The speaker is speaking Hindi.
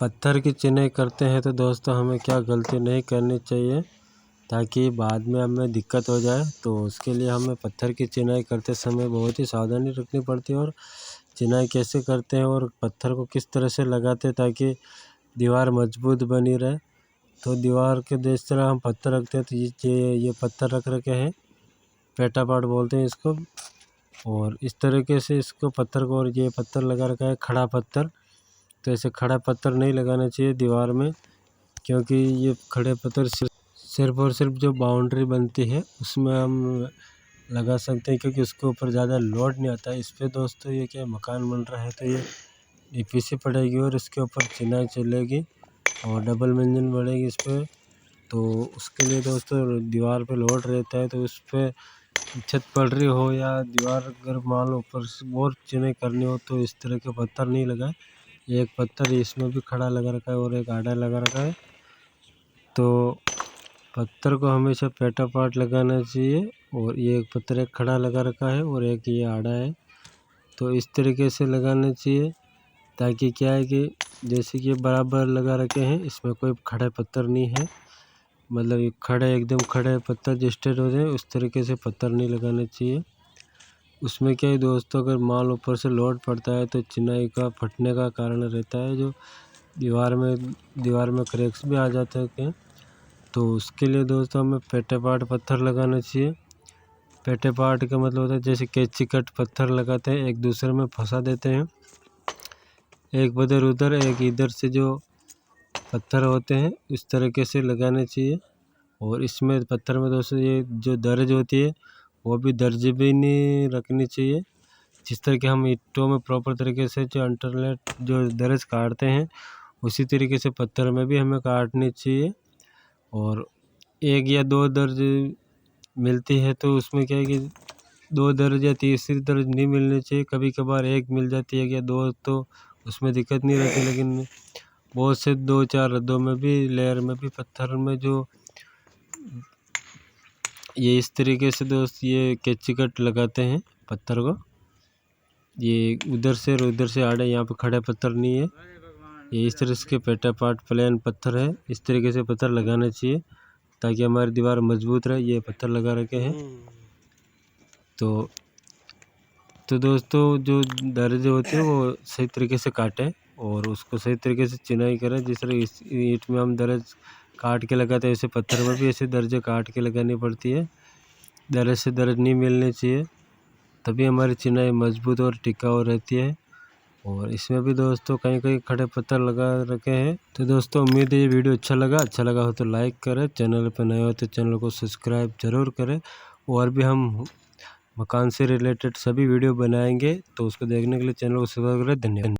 पत्थर की चिनाई करते हैं तो दोस्तों हमें क्या गलती नहीं करनी चाहिए ताकि बाद में हमें दिक्कत हो जाए। तो उसके लिए हमें पत्थर की चिनाई करते समय बहुत ही सावधानी रखनी पड़ती है। और चिनाई कैसे करते हैं और पत्थर को किस तरह से लगाते हैं ताकि दीवार मजबूत बनी रहे। तो दीवार के जिस तरह हम पत्थर रखते हैं तो ये पत्थर रख रखे हैं, पेटापाट बोलते हैं इसको। और इस तरीके से इसको पत्थर को, और ये पत्थर लगा रखा है खड़ा पत्थर। तो ऐसे खड़ा पत्थर नहीं लगाना चाहिए दीवार में, क्योंकि ये खड़े पत्थर सिर्फ और सिर्फ जो बाउंड्री बनती है उसमें हम लगा सकते हैं, क्योंकि उसके ऊपर ज़्यादा लोड नहीं आता है। इस पर दोस्तों ये क्या मकान बन रहा है तो ये पीछे पड़ेगी और इसके ऊपर चिनाई चलेगी और डबल मंजिल बढ़ेगी इस पर। तो उसके लिए दोस्तों दीवार पे लोड रहता है, तो उस पर छत पड़ रही हो या दीवार अगर मान लो ऊपर से और चिनाई करनी हो तो इस तरह के पत्थर नहीं लगाए। एक पत्थर इसमें भी खड़ा लगा रखा है और एक आड़ा लगा रखा है। तो पत्थर को हमेशा पेटापाट लगाना चाहिए। और ये एक पत्थर एक खड़ा लगा रखा है और एक ये आड़ा है, तो इस तरीके से लगाना चाहिए ताकि क्या है कि जैसे कि बराबर लगा रखे हैं, इसमें कोई खड़े पत्थर नहीं है। मतलब ये खड़े एकदम खड़े पत्थर जो स्ट्रेट हो जाए उस तरीके से पत्थर नहीं लगाने चाहिए। उसमें क्या है दोस्तों, अगर मान ऊपर से लोड पड़ता है तो चिनाई का फटने का कारण रहता है, जो दीवार में क्रैक्स भी आ जाते हैं। तो उसके लिए दोस्तों हमें पेटापाट पत्थर लगाना चाहिए। पेटापाट का मतलब होता है जैसे कैंची कट पत्थर लगाते हैं, एक दूसरे में फंसा देते हैं, एक बदर उधर एक इधर से जो पत्थर होते हैं इस तरीके से लगाने चाहिए। और इसमें पत्थर में दोस्तों ये जो दर्ज होती है वो भी दर्ज भी नहीं रखनी चाहिए। जिस तरह के हम ईंटों में प्रॉपर तरीके से जो अंटरनेट जो दर्ज काटते हैं उसी तरीके से पत्थर में भी हमें काटनी चाहिए। और एक या दो दर्ज मिलती है तो उसमें क्या है कि दो दर्ज या तीसरी दर्ज नहीं मिलनी चाहिए। कभी कभार एक मिल जाती है या दो तो उसमें दिक्कत नहीं रहती, लेकिन बहुत से 2-4 रद्दों में भी लेयर में भी पत्थर में जो ये इस तरीके से दोस्त ये कैंची कट लगाते हैं पत्थर को। ये उधर से और उधर से आड़े, यहाँ पे खड़े पत्थर नहीं है, ये इस तरह के पेटापाट प्लेन पत्थर है। इस तरीके से पत्थर लगाना चाहिए ताकि हमारी दीवार मजबूत रहे। ये पत्थर लगा रखे हैं। तो दोस्तों जो दर्ज होते हैं वो सही तरीके से काटें और उसको सही तरीके से चिनाई करें। जिस तरह इस ईंट में हम दर्ज काट के लगाते हैं, ऐसे पत्थर में भी ऐसे दर्जे काट के लगानी पड़ती है। दर्ज से दर्ज नहीं मिलनी चाहिए, तभी हमारी चिनाई मजबूत और टिकाऊ रहती है। और इसमें भी दोस्तों कहीं कहीं खड़े पत्थर लगा रखे हैं। तो दोस्तों उम्मीद है ये वीडियो अच्छा लगा हो तो लाइक करें, चैनल पर नए हो तो चैनल को सब्सक्राइब जरूर करें। और भी हम मकान से रिलेटेड सभी वीडियो बनाएंगे, तो उसको देखने के लिए चैनल को सब्सक्राइब करें। धन्यवाद।